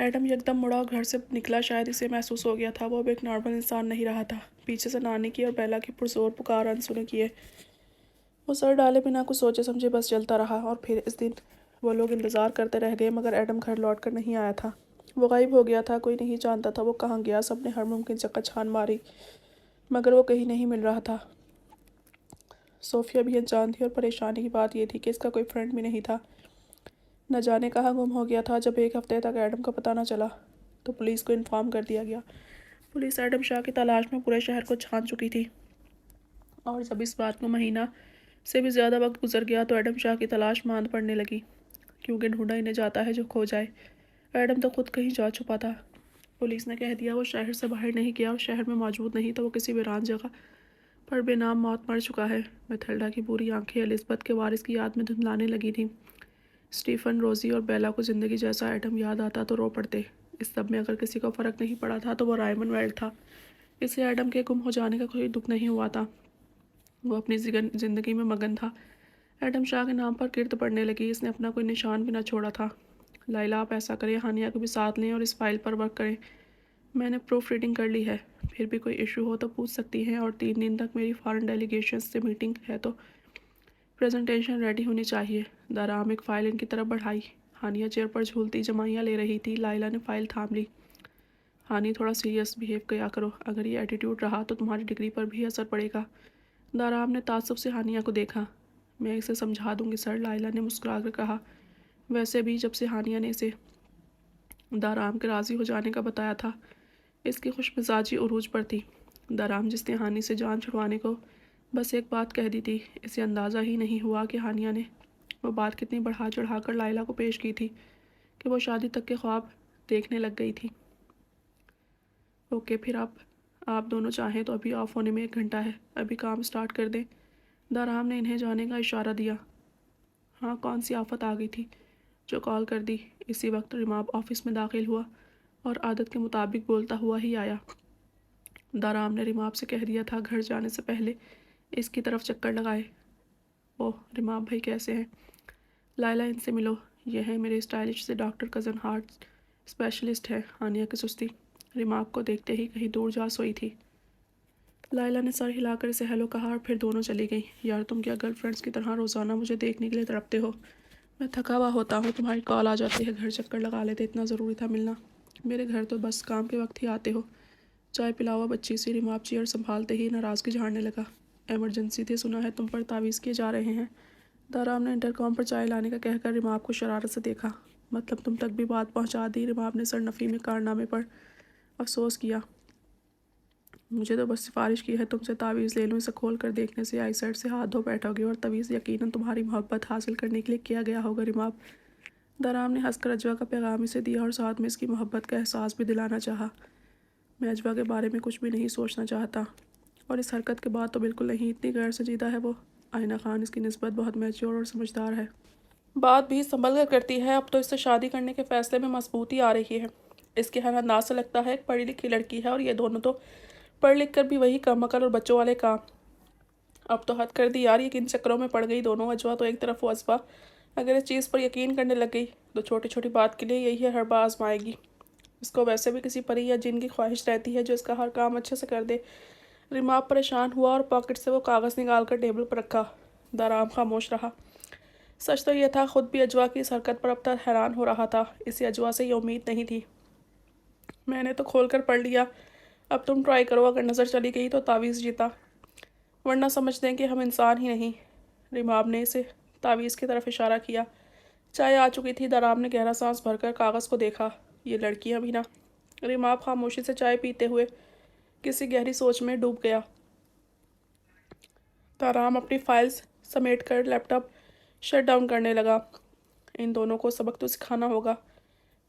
Adam یکدم مڑا اور گھر سے نکلا. شاید اسے محسوس ہو گیا تھا وہ اب ایک نارمل انسان نہیں رہا تھا. پیچھے سے نانی کی اور بیلا کی پرزور پکار انسنے کیے. وہ سر ڈالے بنا کچھ سوچے سمجھے بس چلتا رہا. اور پھر اس دن وہ لوگ انتظار کرتے رہ گئے مگر ایڈم گھر لوٹ کر نہیں آیا تھا. وہ غائب ہو گیا تھا. کوئی نہیں جانتا تھا وہ کہاں گیا. سب نے ہر ممکن جگہ چھان ماری مگر وہ کہیں نہیں مل رہا تھا. صوفیہ بھی انجان تھی اور پریشانی کی بات یہ تھی کہ اس کا کوئی فرینڈ بھی نہیں تھا. نہ جانے کہاں گم ہو گیا تھا. جب ایک ہفتے تک ایڈم کا پتہ نہ چلا تو پولیس کو انفارم کر دیا گیا. پولیس ایڈم شاہ کی تلاش میں پورے شہر کو چھان چکی تھی اور جب اس بات کو مہینہ سے بھی زیادہ وقت گزر گیا تو ایڈم شاہ کی تلاش ماند پڑنے لگی کیونکہ ڈھونڈا انہیں جاتا ہے جو کھو جائے. ایڈم تو خود کہیں جا چھپا تھا. پولیس نے کہہ دیا وہ شہر سے باہر نہیں گیا اور شہر میں موجود نہیں تو وہ کسی ویران جگہ پر بے نام موت مر چکا ہے. میتھلڈا کی بری آنکھیں الزبتھ کے وارث کی یاد میں دھندلانے لگی تھیں. اسٹیفن، روزی اور بیلا کو زندگی جیسا ایڈم یاد آتا تو رو پڑتے. اس سب میں اگر کسی کو فرق نہیں پڑا تھا تو وہ رائمن ویلڈ تھا. اسے ایڈم کے گم ہو جانے کا کوئی دکھ نہیں ہوا تھا. وہ اپنی زندگی میں مگن تھا. ایڈم شاہ کے نام پر گرد پڑنے لگی. اس نے اپنا کوئی نشان بھی نہ چھوڑا تھا. لائلا آپ ایسا کریں ہانیہ کو بھی ساتھ لیں اور اس فائل پر ورک کریں. میں نے پروف ریڈنگ کر لی ہے. پھر بھی کوئی ایشو ہو تو پوچھ سکتی ہیں. اور 3 دن تک میری فارن ڈیلیگیشن سے میٹنگ ہے تو پریزنٹیشن ریڈی ہونی چاہیے. دارام ایک فائل ان کی طرف بڑھائی. ہانیہ چیئر پر جھولتی جمائیاں لے رہی تھی. لائلا نے فائل تھام لی. ہانی تھوڑا سیریس بیہیو کیا کرو. اگر یہ ایٹیٹیوڈ رہا تو تمہاری ڈگری پر بھی اثر پڑے گا. دارام نے تعصب سے ہانیہ کو دیکھا. میں اسے سمجھا دوں گی سر، لائلا نے مسکرا کر کہا. ویسے بھی جب سے ہانیہ نے اسے دارام کے راضی ہو جانے کا بتایا تھا اس کی خوش مزاجی عروج پر تھی. دارام جس نے ہانی سے جان چھڑوانے کو بس ایک بات کہہ دی تھی، اسے اندازہ ہی نہیں ہوا کہ ہانیہ نے وہ بات کتنی بڑھا چڑھا کر لائلا کو پیش کی تھی کہ وہ شادی تک کے خواب دیکھنے لگ گئی تھی. اوکے پھر آپ دونوں چاہیں تو ابھی آف ہونے میں 1 گھنٹہ ہے. ابھی کام سٹارٹ کر دیں. دارام نے انہیں جانے کا اشارہ دیا. ہاں کون سی آفت آ گئی تھی جو کال کر دی. اسی وقت رماب آفس میں داخل ہوا اور عادت کے مطابق بولتا ہوا ہی آیا. دارام نے رماب سے کہہ دیا تھا گھر جانے سے پہلے اس کی طرف چکر لگائے. اوہ رماب بھائی کیسے ہیں؟ لائلا ان سے ملو. یہ ہے میرے اسٹائلش سے ڈاکٹر کزن ہارٹ اسپیشلسٹ ہے. ہانیہ کی سستی رماب کو دیکھتے ہی کہیں دور جا سوئی تھی. لائلا نے سر ہلا کر اسے ہیلو کہا اور پھر دونوں چلی گئیں. یار تم کیا گرل فرینڈس کی طرح روزانہ مجھے دیکھنے کے لیے تڑپتے ہو؟ میں تھکا ہوا ہوتا ہوں. تمہاری کال آ جاتی ہے گھر چکر لگا لیتے. اتنا ضروری تھا ملنا. میرے گھر تو بس کام کے وقت ہی آتے ہو. چائے پلاوا بچی سی. رماب چیئر سنبھالتے ہی ناراضگی جھاڑنے لگا. ایمرجنسی تھی. سنا ہے تم پر تعویذ کیے جا رہے ہیں. دارام نے انٹرکام پر چائے لانے کا کہہ کر رماب کو شرارت سے دیکھا. مطلب تم تک بھی بات پہنچا دی. رماب نے سر نفی میں کارنامے پر افسوس کیا. مجھے تو بس سفارش کی ہے تم سے تعویذ لے لوں. اسے کھول کر دیکھنے سے آئی سائڈ سے ہاتھ دھو بیٹھو گے اور تعویذ یقیناً تمہاری محبت حاصل کرنے کے لیے کیا گیا ہوگا. رماب دارام نے ہنس کر اجوا کا پیغام اسے دیا اور ساتھ میں اس کی محبت کا احساس بھی دلانا چاہا. میں اجوا کے بارے میں کچھ بھی نہیں سوچنا چاہتا اور اس حرکت کے بعد تو بالکل نہیں. اتنی غیر سنجیدہ ہے وہ. آئینہ خان اس کی نسبت بہت میچور اور سمجھدار ہے. بات بھی سنبھل کر کرتی ہے. اب تو اس سے شادی کرنے کے فیصلے میں مضبوطی آ رہی ہے. اس کے ہر انداز سے لگتا ہے ایک پڑھی لکھی لڑکی ہے اور یہ دونوں تو پڑھ لکھ کر بھی وہی کم عقل اور بچوں والے کام. اب تو حد کر دی یار. یہ کن چکروں میں پڑ گئی دونوں. اجوا تو ایک طرف وہ ازبا اگر اس چیز پر یقین کرنے لگ گئی تو چھوٹی چھوٹی بات کے لیے یہی ہے حربہ آزمائے گی. اس کو ویسے بھی کسی پری یا جن کی خواہش رہتی ہے جو اس کا ہر کام اچھے سے کر دے. رماب پریشان ہوا اور پاکٹ سے وہ کاغذ نکال کر ٹیبل پر رکھا. دارام خاموش رہا. سچ تو یہ تھا خود بھی اجوا کی اس حرکت پر اب تک حیران ہو رہا تھا. اسے اجوا سے یہ امید نہیں تھی. میں نے تو کھول کر پڑھ لیا. اب تم ٹرائی کرو. اگر نظر چلی گئی تو تعویذ جیتا ورنہ سمجھ دیں کہ ہم انسان ہی نہیں. رماب نے اسے تعویذ کی طرف اشارہ کیا. چائے آ چکی تھی. دارام نے گہرا سانس بھر کر کاغذ کو دیکھا. یہ لڑکیاں بھی نہ. رماب خاموشی سے چائے پیتے ہوئے کسی گہری سوچ میں ڈوب گیا. دارام اپنی فائلز سمیٹ کر لیپ ٹاپ شٹ ڈاؤن کرنے لگا. ان دونوں کو سبق تو سکھانا ہوگا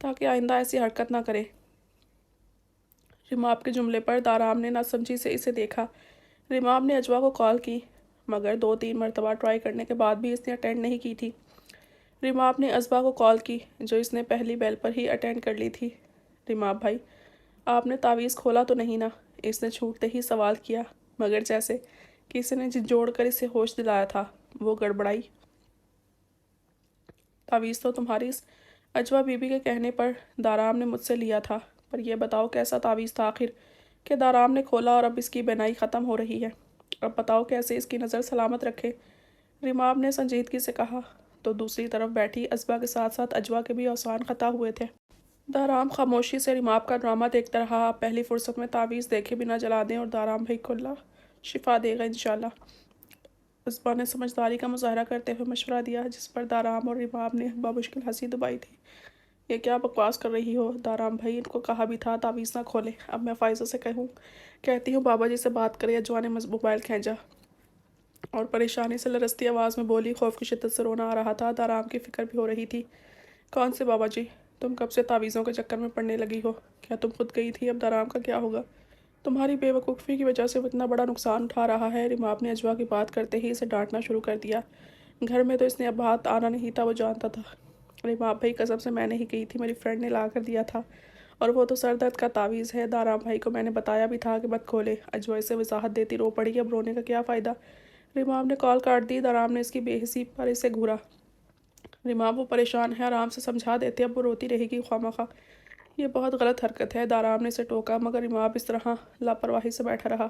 تاکہ آئندہ ایسی حرکت نہ کرے. رماب کے جملے پر دارام نے نہ سمجھی سے اسے دیکھا. رماب نے اجوا کو کال کی مگر 2-3 مرتبہ ٹرائی کرنے کے بعد بھی اس نے اٹینڈ نہیں کی تھی. رماب نے ازبا کو کال کی جو اس نے پہلی بیل پر ہی اٹینڈ کر لی تھی. رماب بھائی آپ نے تعویذ کھولا تو نہیں نا؟ اس نے چھوٹتے ہی سوال کیا مگر جیسے کسی نے جھنجھوڑ کر اسے ہوش دلایا تھا. وہ گڑبڑائی. تعویذ تو تمہاری اس اجوا بی بی کے کہنے پر دارام نے مجھ سے لیا تھا، پر یہ بتاؤ کیسا تعویذ تھا آخر کہ دارام نے کھولا اور اب اس کی بینائی ختم ہو رہی ہے؟ اب بتاؤ کیسے اس کی نظر سلامت رکھے؟ ریماب نے سنجیدگی سے کہا۔ تو دوسری طرف بیٹھی ازبا کے ساتھ ساتھ اجوا کے بھی اوسان قطع ہوئے تھے۔ دارام خاموشی سے ریماب کا ڈرامہ دیکھتا رہا۔ آپ پہلی فرصت میں تعویذ دیکھے بنا جلا دیں اور دارام بھائی کو اللہ شفا دے گا انشاءاللہ۔ ازبا نے سمجھداری کا مظاہرہ کرتے ہوئے مشورہ دیا، جس پر دارام اور ریماب نے بامشکل ہنسی دبائی تھی۔ یہ کیا بکواس کر رہی ہو دارام بھائی، ان کو کہا بھی تھا تعویذ نہ کھولیں۔ اب میں فائزہ سے کہتی ہوں بابا جی سے بات کرے۔ اجوا نے موبائل کھینچا اور پریشانی سے لرزتی آواز میں بولی۔ خوف کی شدت سے رونا آ رہا تھا۔ دارام کی فکر بھی ہو رہی تھی۔ کون سے بابا جی؟ تم کب سے تعویذوں کے چکر میں پڑنے لگی ہو؟ کیا تم خود گئی تھی؟ اب دارام کا کیا ہوگا؟ تمہاری بے وقوفی کی وجہ سے وہ اتنا بڑا نقصان اٹھا رہا ہے۔ ریماب نے اجوا کی بات کرتے ہی اسے ڈانٹنا شروع کر دیا۔ گھر میں تو اس نے اب ہاتھ آنا نہیں تھا، وہ جانتا تھا۔ ریماب بھائی قسم سے میں نے ہی کی تھی، میری فرینڈ نے لا کر دیا تھا، اور وہ تو سر درد کا تعویذ ہے۔ دارام بھائی کو میں نے بتایا بھی تھا کہ مت کھولے۔ اجوا اسے وضاحت دیتی رو پڑی۔ اب رونے کا کیا فائدہ؟ ریماب نے کال کاٹ دی۔ دارام نے اس کی بے حسی پر اسے گھورا۔ ریماب وہ پریشان ہے، آرام سے سمجھا دیتے، اب وہ روتی رہے گی خواہ۔ یہ بہت غلط حرکت ہے۔ دارام نے اسے ٹوکا، مگر ریماب اس طرح لاپرواہی سے بیٹھا رہا۔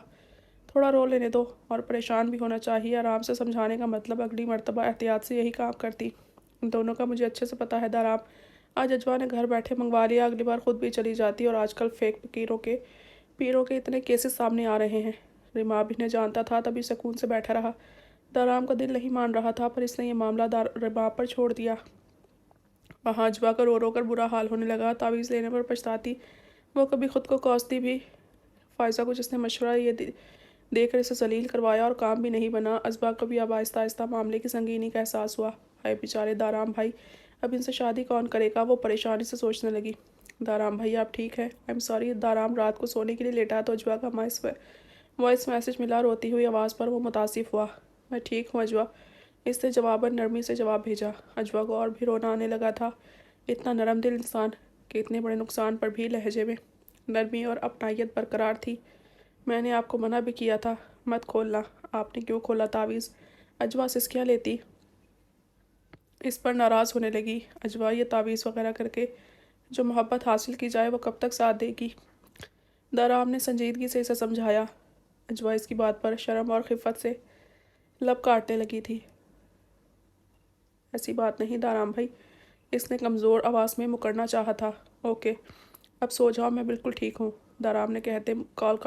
تھوڑا رو لینے دو، اور پریشان بھی ہونا چاہیے۔ آرام سے سمجھانے کا مطلب اگلی مرتبہ احتیاط سے یہی کام کرتی۔ ان دونوں کا مجھے اچھے سے پتہ ہے دارام۔ آج اجوا نے گھر بیٹھے منگوا لیا، اگلی بار خود بھی چلی جاتی، اور آج کل فیک پیروں کے اتنے کیسز سامنے آ رہے ہیں۔ ریماب انہیں جانتا تھا، تبھی سکون سے بیٹھا رہا۔ دارام کا دل نہیں مان رہا تھا، پر اس نے یہ معاملہ ریماب پر چھوڑ دیا۔ وہاں اجوا کا رو رو کر برا حال ہونے لگا۔ تعویذ لینے پر پچھتاتی، وہ کبھی خود کو کوستی بھی۔ فائزہ کو جس نے مشورہ یہ دے کر اسے ذلیل کروایا اور کام بھی نہیں بنا، ازبا کو بھی اب آہستہ آہستہ معاملے کی سنگینی کا احساس ہوا۔ ہائے بیچارے دارام بھائی، اب ان سے شادی کون کرے گا؟ وہ پریشانی سے سوچنے لگی۔ دارام بھائی آپ ٹھیک ہے؟ I am sorry. دارام رات کو سونے کے لیے لیٹا تو اجوا کا وائس میسج ملا۔ روتی ہوئی آواز پر وہ متاسف ہوا۔ میں ٹھیک ہوں اجوا، اس نے جواباً نرمی سے جواب بھیجا۔ اجوا کو اور بھی رونا آنے لگا تھا۔ اتنا نرم دل انسان کہ اتنے بڑے نقصان پر بھی لہجے میں نرمی اور اپنائیت برقرار تھی۔ میں نے آپ کو منع بھی کیا تھا مت کھولنا، آپ نے کیوں کھولا تعویذ؟ اجوا سسکیاں لیتی اس پر ناراض ہونے لگی۔ اجوا یہ تعویذ وغیرہ کر کے جو محبت حاصل کی جائے وہ کب تک ساتھ دے گی؟ دارام نے سنجیدگی سے اسے سمجھایا۔ اجوا اس کی بات پر شرم اور خفت سے لب کاٹنے لگی تھی۔ ایسی بات نہیں دارام بھائی، اس نے کمزور آواز میں مکرنا چاہا تھا۔ اوکے اب سو جاؤ، میں بالکل ٹھیک ہوں، دارام نے کہتے کال